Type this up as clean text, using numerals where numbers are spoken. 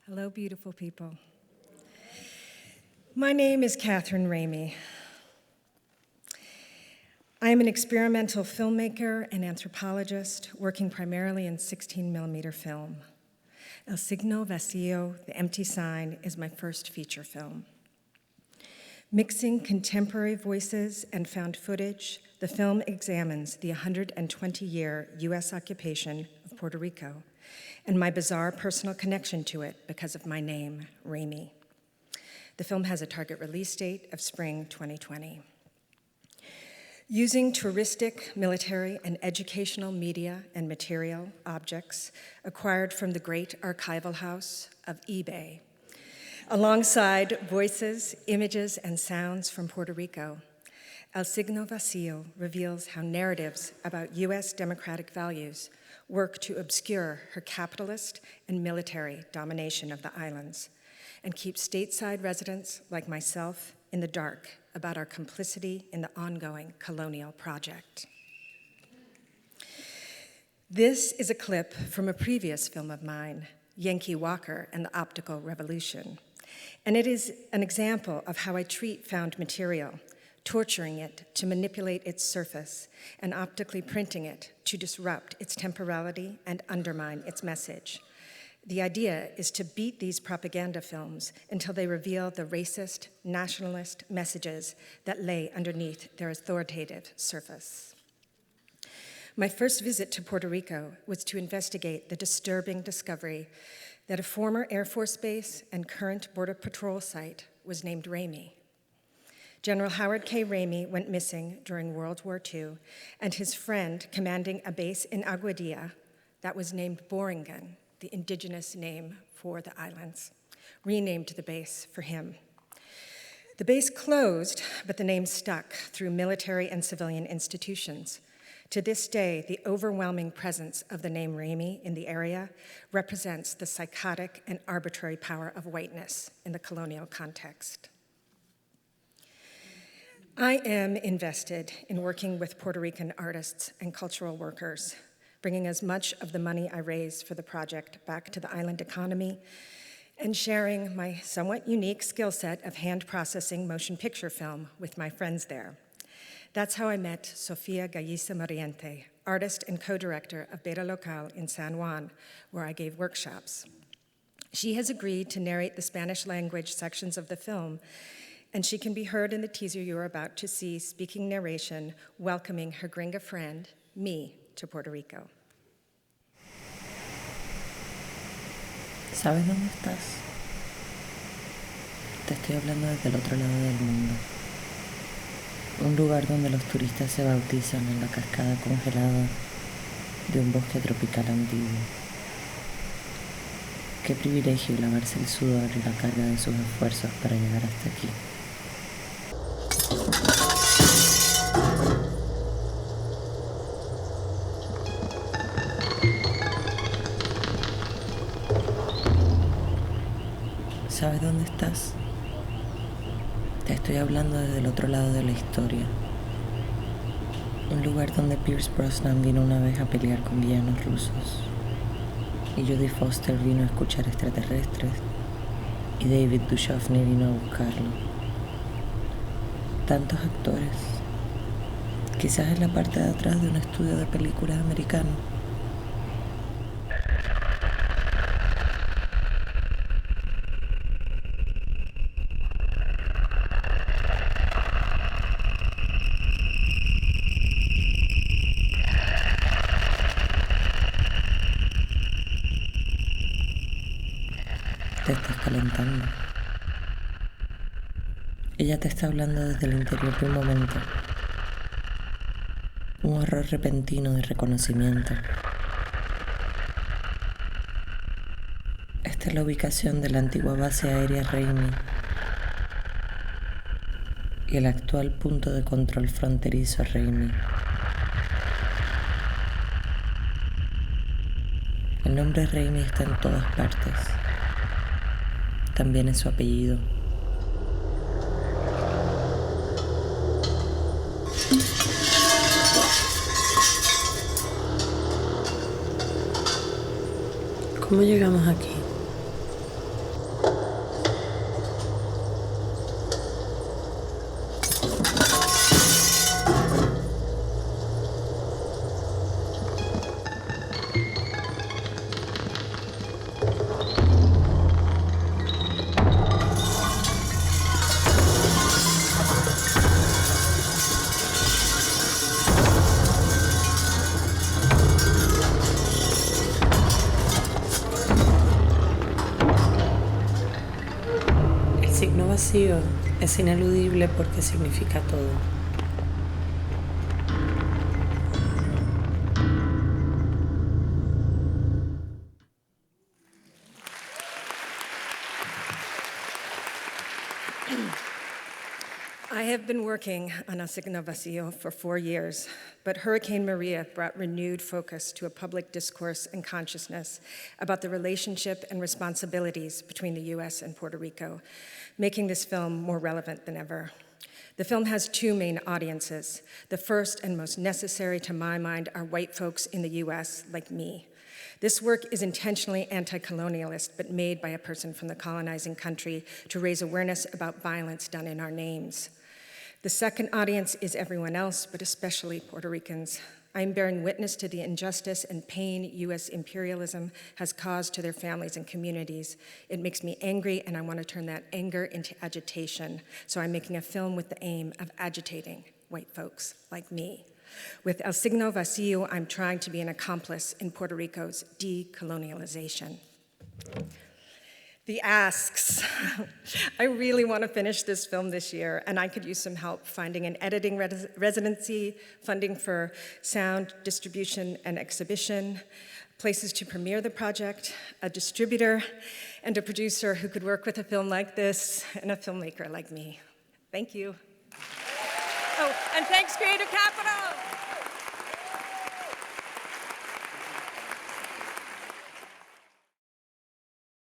Hello, beautiful people. My name is Kathryn Ramey. I am an experimental filmmaker and anthropologist working primarily in 16mm film. El Signo Vacío, The Empty Sign, is my first feature film. Mixing contemporary voices and found footage, the film examines the 120-year U.S. occupation of Puerto Rico and my bizarre personal connection to it because of my name, Ramey. The film has a target release date of spring 2020. Using touristic, military, and educational media and material objects acquired from the great archival house of eBay, alongside voices, images, and sounds from Puerto Rico, El Signo Vacío reveals how narratives about U.S. democratic values work to obscure her capitalist and military domination of the islands and keep stateside residents like myself in the dark about our complicity in the ongoing colonial project. This is a clip from a previous film of mine, Yankee Walker and the Optical Revolution, and it is an example of how I treat found material, torturing it to manipulate its surface and optically printing it to disrupt its temporality and undermine its message. The idea is to beat these propaganda films until they reveal the racist, nationalist messages that lay underneath their authoritative surface. My first visit to Puerto Rico was to investigate the disturbing discovery that a former Air Force base and current Border Patrol site was named Ramey. General Howard K. Ramey went missing during World War II, and his friend commanding a base in Aguadilla that was named Boringen, the indigenous name for the islands, renamed the base for him. The base closed, but the name stuck through military and civilian institutions. To this day, the overwhelming presence of the name Ramey in the area represents the psychotic and arbitrary power of whiteness in the colonial context. I am invested in working with Puerto Rican artists and cultural workers, bringing as much of the money I raise for the project back to the island economy, and sharing my somewhat unique skill set of hand processing motion picture film with my friends there. That's how I met Sofia Gallisa Moriente, artist and co-director of Beta Local in San Juan, where I gave workshops. She has agreed to narrate the Spanish language sections of the film, and she can be heard in the teaser you're about to see speaking narration, welcoming her gringa friend, me, to Puerto Rico. ¿Sabes dónde estás? Te estoy hablando desde el otro lado del mundo. Un lugar donde los turistas se bautizan en la cascada congelada de un bosque tropical antiguo. Qué privilegio lavarse el sudor y la carga de sus esfuerzos para llegar hasta aquí. ¿Sabes dónde estás? Te estoy hablando desde el otro lado de la historia. Un lugar donde Pierce Brosnan vino una vez a pelear con villanos rusos. Y Jodie Foster vino a escuchar extraterrestres. Y David Duchovny vino a buscarlo. Tantos actores. Quizás en la parte de atrás de un estudio de películas americano. Te estás calentando. Ella te está hablando desde el interior de un momento. Un horror repentino de reconocimiento. Esta es la ubicación de la antigua base aérea Ramey y el actual punto de control fronterizo Ramey. El nombre Ramey está en todas partes. También es su apellido. ¿Cómo llegamos aquí? vacío es ineludible porque significa todo. I have been working on a Signo Vacío for 4 years, but Hurricane Maria brought renewed focus to a public discourse and consciousness about the relationship and responsibilities between the US and Puerto Rico, making this film more relevant than ever. The film has 2 main audiences. The first and most necessary to my mind are white folks in the US like me. This work is intentionally anti-colonialist, but made by a person from the colonizing country to raise awareness about violence done in our names. The second audience is everyone else, but especially Puerto Ricans. I am bearing witness to the injustice and pain US imperialism has caused to their families and communities. It makes me angry, and I want to turn that anger into agitation. So I'm making a film with the aim of agitating white folks like me. With El Signo Vacío, I'm trying to be an accomplice in Puerto Rico's decolonialization. The asks. I really want to finish this film this year, and I could use some help finding an editing residency, funding for sound distribution and exhibition, places to premiere the project, a distributor, and a producer who could work with a film like this and a filmmaker like me. Thank you. Oh, and thanks, Creative Capital!